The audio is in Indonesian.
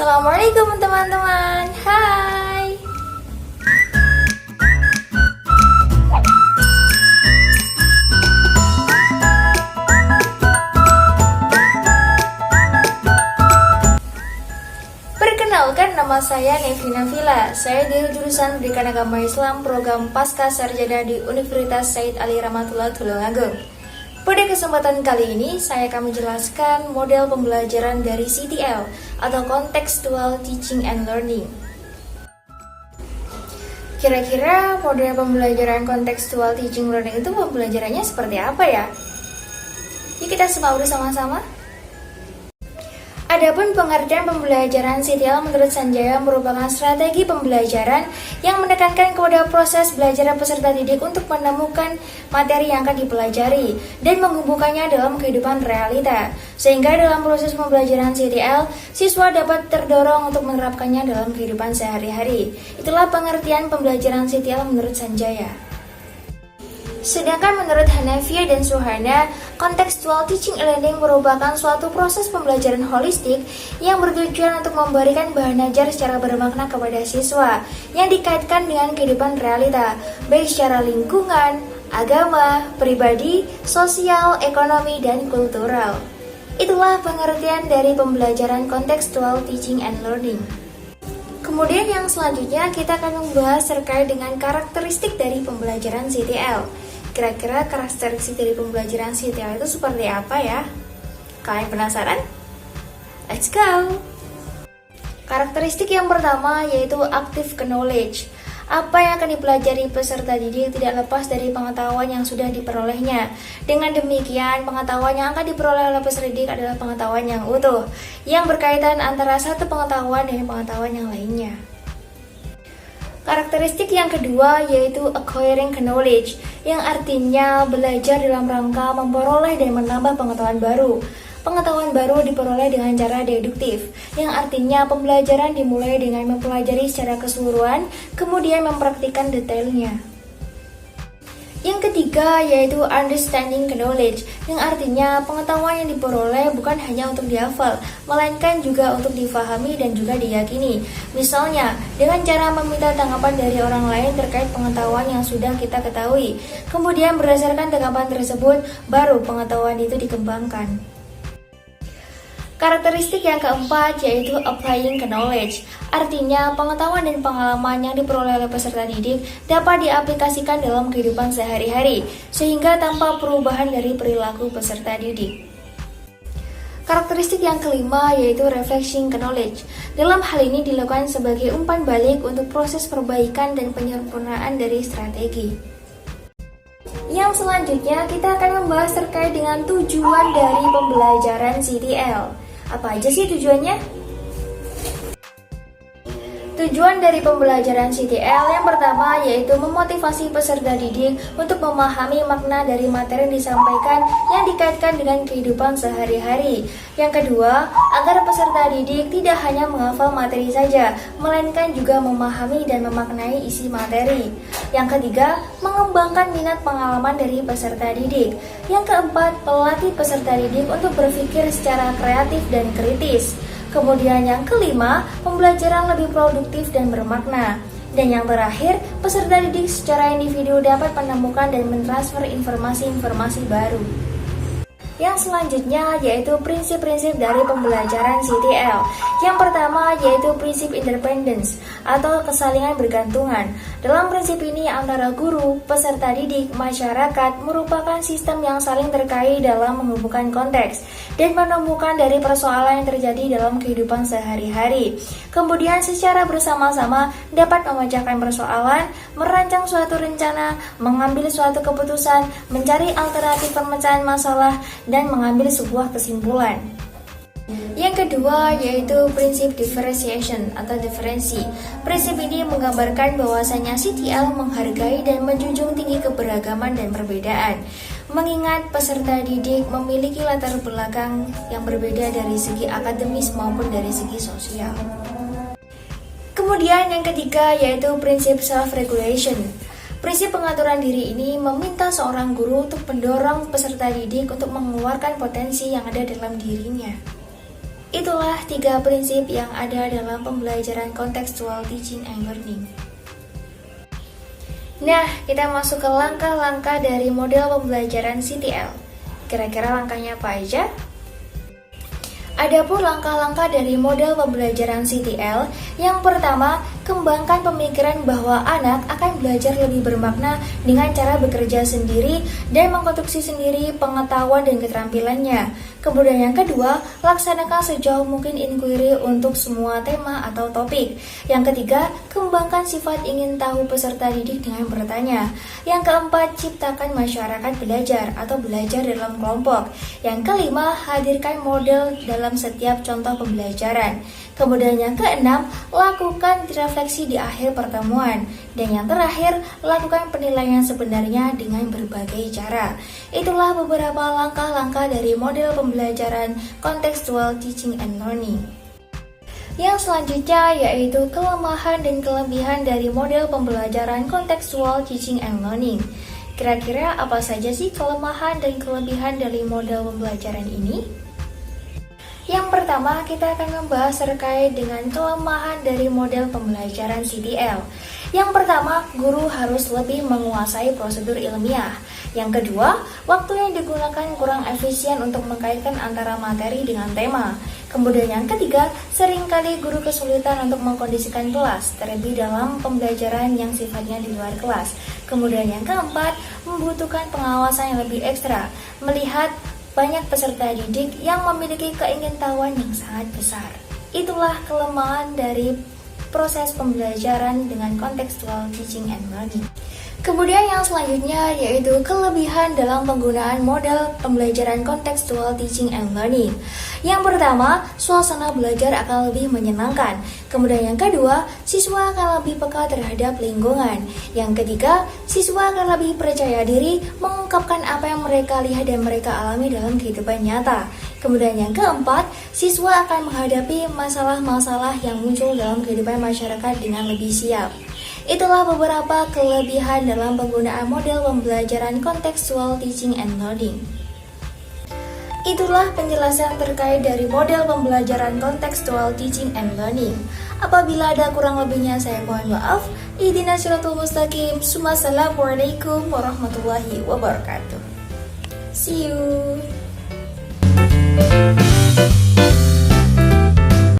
Assalamualaikum teman-teman. Hai. Perkenalkan, nama saya Nevina Villa. Saya dari jurusan Pendidikan Agama Islam program Pasca Sarjana di Universitas Said Ali Rahmatullah Tulungagung. Pada kesempatan kali ini, saya akan menjelaskan model pembelajaran dari CTL atau Contextual Teaching and Learning. Kira-kira model pembelajaran Contextual Teaching and Learning itu pembelajarannya seperti apa ya? Yuk kita simak bersama-sama. Adapun pengertian pembelajaran CTL menurut Sanjaya merupakan strategi pembelajaran yang menekankan kepada proses belajar peserta didik untuk menemukan materi yang akan dipelajari dan menghubungkannya dalam kehidupan realita. Sehingga dalam proses pembelajaran CTL, siswa dapat terdorong untuk menerapkannya dalam kehidupan sehari-hari. Itulah pengertian pembelajaran CTL menurut Sanjaya. Sedangkan menurut Hanafiyah dan Suhana, Contextual Teaching and Learning merupakan suatu proses pembelajaran holistik yang bertujuan untuk memberikan bahan ajar secara bermakna kepada siswa yang dikaitkan dengan kehidupan realita, baik secara lingkungan, agama, pribadi, sosial, ekonomi, dan kultural. Itulah pengertian dari pembelajaran Contextual Teaching and Learning. Kemudian yang selanjutnya kita akan membahas terkait dengan karakteristik dari pembelajaran CTL. Kira-kira karakteristik dari pembelajaran CTL itu seperti apa ya? Kalian penasaran? Let's go! Karakteristik yang pertama yaitu active knowledge. Apa yang akan dipelajari peserta didik tidak lepas dari pengetahuan yang sudah diperolehnya. Dengan demikian, pengetahuan yang akan diperoleh oleh peserta didik adalah pengetahuan yang utuh, yang berkaitan antara satu pengetahuan dengan pengetahuan yang lainnya. Karakteristik yang kedua yaitu acquiring knowledge, yang artinya belajar dalam rangka memperoleh dan menambah pengetahuan baru. Pengetahuan baru diperoleh dengan cara deduktif, yang artinya pembelajaran dimulai dengan mempelajari secara keseluruhan, kemudian mempraktikkan detailnya. Yang ketiga yaitu understanding knowledge, yang artinya pengetahuan yang diperoleh bukan hanya untuk dihafal, melainkan juga untuk difahami dan juga diyakini. Misalnya, dengan cara meminta tanggapan dari orang lain terkait pengetahuan yang sudah kita ketahui. Kemudian berdasarkan tanggapan tersebut, baru pengetahuan itu dikembangkan. Karakteristik yang keempat yaitu applying knowledge, artinya pengetahuan dan pengalaman yang diperoleh oleh peserta didik dapat diaplikasikan dalam kehidupan sehari-hari, sehingga tanpa perubahan dari perilaku peserta didik. Karakteristik yang kelima yaitu refreshing knowledge. Dalam hal ini dilakukan sebagai umpan balik untuk proses perbaikan dan penyempurnaan dari strategi. Yang selanjutnya kita akan membahas terkait dengan tujuan dari pembelajaran CTL. Apa aja sih tujuannya? Tujuan dari pembelajaran CTL yang pertama yaitu memotivasi peserta didik untuk memahami makna dari materi yang disampaikan yang dikaitkan dengan kehidupan sehari-hari. Yang kedua, agar peserta didik tidak hanya menghafal materi saja, melainkan juga memahami dan memaknai isi materi. Yang ketiga, mengembangkan minat pengalaman dari peserta didik. Yang keempat, melatih peserta didik untuk berpikir secara kreatif dan kritis. Kemudian yang kelima, pembelajaran lebih produktif dan bermakna. Dan yang terakhir, peserta didik secara individu dapat menemukan dan mentransfer informasi-informasi baru. Yang selanjutnya yaitu prinsip-prinsip dari pembelajaran CTL. Yang pertama yaitu prinsip independence atau kesalingan bergantungan. Dalam prinsip ini antara guru, peserta didik, masyarakat merupakan sistem yang saling terkait dalam menghubungkan konteks dan menemukan dari persoalan yang terjadi dalam kehidupan sehari-hari. Kemudian secara bersama-sama dapat memecahkan persoalan, merancang suatu rencana, mengambil suatu keputusan, mencari alternatif pemecahan masalah, dan mengambil sebuah kesimpulan. Yang kedua yaitu prinsip differentiation atau diferensi. Prinsip ini menggambarkan bahwasanya CTL menghargai dan menjunjung tinggi keberagaman dan perbedaan. Mengingat peserta didik memiliki latar belakang yang berbeda dari segi akademis maupun dari segi sosial. Kemudian yang ketiga yaitu prinsip self-regulation. Prinsip pengaturan diri ini meminta seorang guru untuk mendorong peserta didik untuk mengeluarkan potensi yang ada dalam dirinya. Itulah 3 prinsip yang ada dalam pembelajaran contextual teaching and learning. Nah, kita masuk ke langkah-langkah dari model pembelajaran CTL. Kira-kira langkahnya apa aja? Adapun langkah-langkah dari model pembelajaran CTL, yang pertama, kembangkan pemikiran bahwa anak akan belajar lebih bermakna dengan cara bekerja sendiri dan mengkonstruksi sendiri pengetahuan dan keterampilannya. Kemudian yang kedua, laksanakan sejauh mungkin inquiry untuk semua tema atau topik. Yang ketiga, kembangkan sifat ingin tahu peserta didik dengan bertanya. Yang keempat, ciptakan masyarakat belajar atau belajar dalam kelompok. Yang kelima, hadirkan model dalam setiap contoh pembelajaran. Kemudian yang keenam, lakukan refleksi di akhir pertemuan. Dan yang terakhir, lakukan penilaian sebenarnya dengan berbagai cara. Itulah beberapa langkah-langkah dari model pembelajaran contextual teaching and learning. Yang selanjutnya yaitu kelemahan dan kelebihan dari model pembelajaran contextual teaching and learning. Kira-kira apa saja sih kelemahan dan kelebihan dari model pembelajaran ini? Yang pertama, kita akan membahas terkait dengan kelemahan dari model pembelajaran CTL. Yang pertama, guru harus lebih menguasai prosedur ilmiah. Yang kedua, waktu yang digunakan kurang efisien untuk mengkaitkan antara materi dengan tema. Kemudian yang ketiga, seringkali guru kesulitan untuk mengkondisikan kelas, terlebih dalam pembelajaran yang sifatnya di luar kelas. Kemudian yang keempat, membutuhkan pengawasan yang lebih ekstra, melihat banyak peserta didik yang memiliki keingintahuan yang sangat besar. Itulah kelemahan dari proses pembelajaran dengan contextual teaching and learning. Kemudian yang selanjutnya yaitu kelebihan dalam penggunaan model pembelajaran contextual teaching and learning. Yang pertama, suasana belajar akan lebih menyenangkan. Kemudian yang kedua, siswa akan lebih peka terhadap lingkungan. Yang ketiga, siswa akan lebih percaya diri mengungkapkan apa yang mereka lihat dan mereka alami dalam kehidupan nyata. Kemudian yang keempat, siswa akan menghadapi masalah-masalah yang muncul dalam kehidupan masyarakat dengan lebih siap. Itulah beberapa kelebihan dalam penggunaan model pembelajaran contextual teaching and learning. Itulah penjelasan terkait dari model pembelajaran contextual teaching and learning. Apabila ada kurang lebihnya saya mohon maaf. Ihdinas siratal mustaqim. Wassalamualaikum warahmatullahi wabarakatuh. See you.